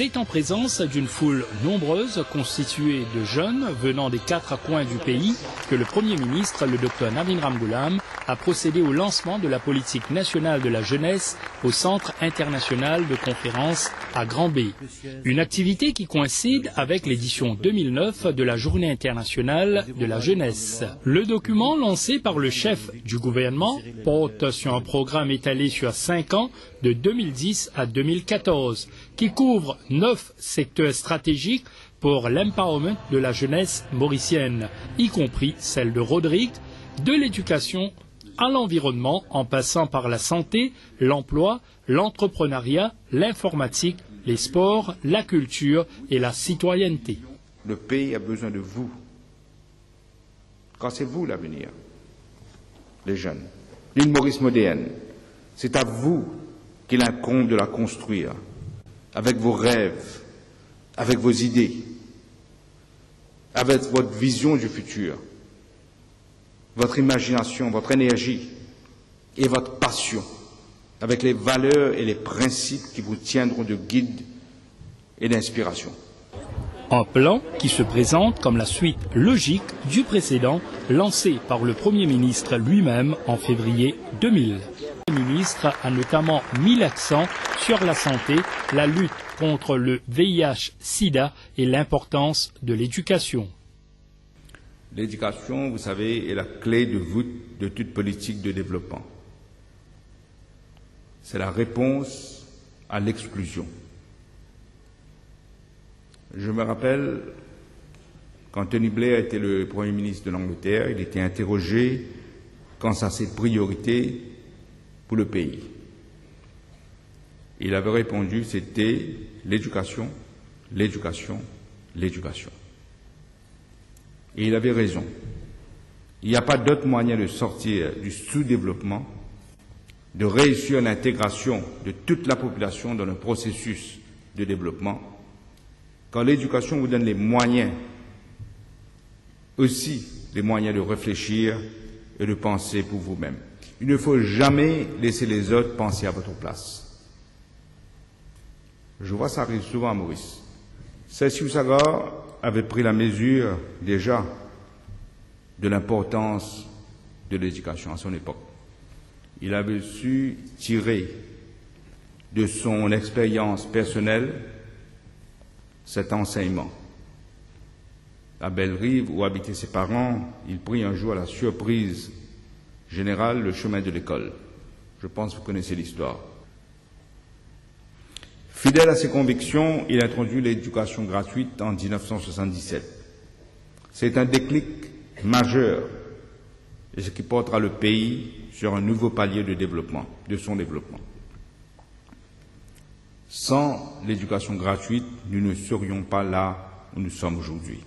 C'est en présence d'une foule nombreuse constituée de jeunes venant des 4 coins du pays que le Premier ministre, le Dr Navin Ramgoolam, a procédé au lancement de la politique nationale de la jeunesse au Centre international de conférences à Grand B. Une activité qui coïncide avec l'édition 2009 de la Journée internationale de la jeunesse. Le document lancé par le chef du gouvernement porte sur un programme étalé sur 5 ans de 2010 à 2014 qui couvre 9 secteurs stratégiques pour l'empowerment de la jeunesse mauricienne, y compris celle de Rodrigue, de l'éducation à l'environnement en passant par la santé, l'emploi, l'entrepreneuriat, l'informatique, les sports, la culture et la citoyenneté. Le pays a besoin de vous. Quand c'est vous l'avenir, les jeunes. L'île Maurice moderne, c'est à vous qu'il incombe de la construire, avec vos rêves, avec vos idées, avec votre vision du futur, votre imagination, votre énergie et votre passion, avec les valeurs et les principes qui vous tiendront de guide et d'inspiration. Un plan qui se présente comme la suite logique du précédent lancé par le Premier ministre lui-même en février 2000. Le ministre a notamment mis l'accent sur la santé, la lutte contre le VIH-Sida et l'importance de l'éducation. L'éducation, vous savez, est la clé de voûte de toute politique de développement. C'est la réponse à l'exclusion. Je me rappelle, quand Tony Blair était le Premier ministre de l'Angleterre, il était interrogé quant à ses priorités pour le pays. Il avait répondu, c'était l'éducation, l'éducation, l'éducation. Et il avait raison. Il n'y a pas d'autre moyen de sortir du sous-développement, de réussir l'intégration de toute la population dans le processus de développement, quand l'éducation vous donne les moyens, aussi les moyens de réfléchir et de penser pour vous-même. Il ne faut jamais laisser les autres penser à votre place. Je vois ça arrive souvent à Maurice. Sessou Sagar avait pris la mesure déjà de l'importance de l'éducation à son époque. Il avait su tirer de son expérience personnelle cet enseignement. À Belle-Rive, où habitaient ses parents, il prit un jour à la surprise générale le chemin de l'école. Je pense que vous connaissez l'histoire. Fidèle à ses convictions, il introduit l'éducation gratuite en 1977. C'est un déclic majeur, et ce qui portera le pays sur un nouveau palier de développement, de son développement. Sans l'éducation gratuite, nous ne serions pas là où nous sommes aujourd'hui.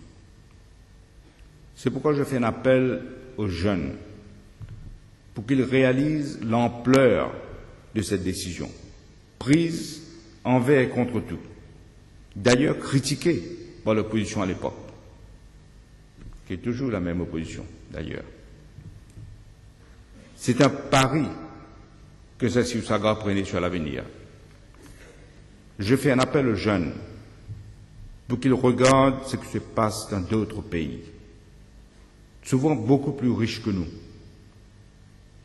C'est pourquoi je fais un appel aux jeunes pour qu'ils réalisent l'ampleur de cette décision, prise envers et contre tout, d'ailleurs critiquée par l'opposition à l'époque, qui est toujours la même opposition d'ailleurs. C'est un pari que Sessou Sagar prenait sur l'avenir. Je fais un appel aux jeunes pour qu'ils regardent ce qui se passe dans d'autres pays, souvent beaucoup plus riches que nous,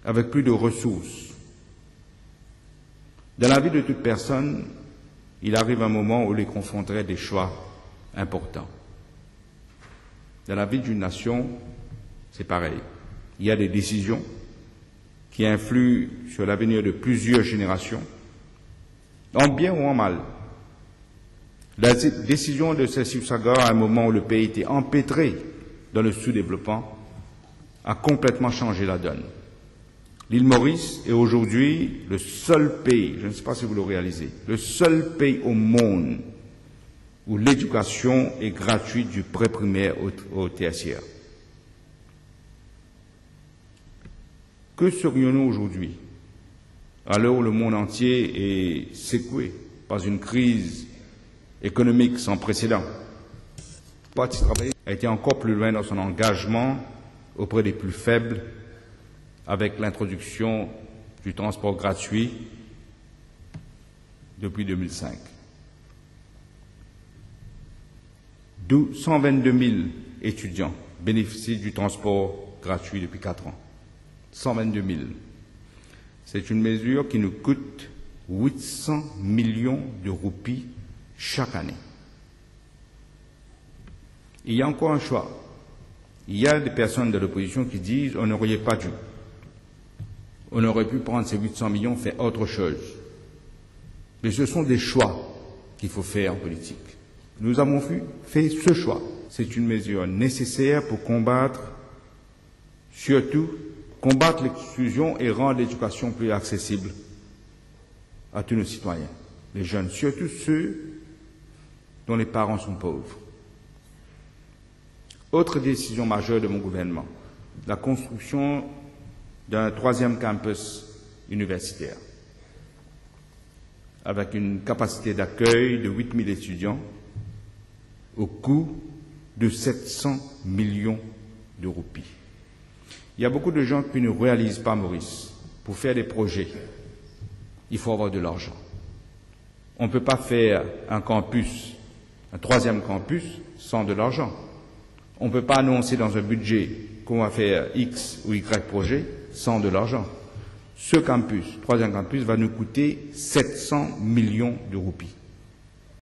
avec plus de ressources. Dans la vie de toute personne, il arrive un moment où il confronterait des choix importants. Dans la vie d'une nation, c'est pareil. Il y a des décisions qui influent sur l'avenir de plusieurs générations, en bien ou en mal. La décision de Sessou Sagar, à un moment où le pays était empêtré dans le sous-développement, a complètement changé la donne. L'île Maurice est aujourd'hui le seul pays, je ne sais pas si vous le réalisez, le seul pays au monde où l'éducation est gratuite du pré-primaire au tertiaire. Que serions-nous aujourd'hui, à l'heure où le monde entier est secoué par une crise économique sans précédent? Le Parti travailliste a été encore plus loin dans son engagement auprès des plus faibles avec l'introduction du transport gratuit depuis 2005. 122 000 étudiants bénéficient du transport gratuit depuis 4 ans. 122 000. C'est une mesure qui nous coûte 800 millions de roupies chaque année. Il y a encore un choix. Il y a des personnes de l'opposition qui disent on n'aurait pas dû. On aurait pu prendre ces 800 millions, faire autre chose. Mais ce sont des choix qu'il faut faire en politique. Nous avons fait ce choix. C'est une mesure nécessaire pour surtout combattre l'exclusion et rendre l'éducation plus accessible à tous nos citoyens, les jeunes, surtout ceux dont les parents sont pauvres. Autre décision majeure de mon gouvernement, la construction d'un 3e campus universitaire avec une capacité d'accueil de 8 000 étudiants au coût de 700 millions de roupies. Il y a beaucoup de gens qui ne réalisent pas, Maurice, pour faire des projets, il faut avoir de l'argent. On ne peut pas faire un campus, un 3e campus, sans de l'argent. On ne peut pas annoncer dans un budget qu'on va faire X ou Y projet sans de l'argent. Ce campus, 3e campus, va nous coûter 700 millions de roupies.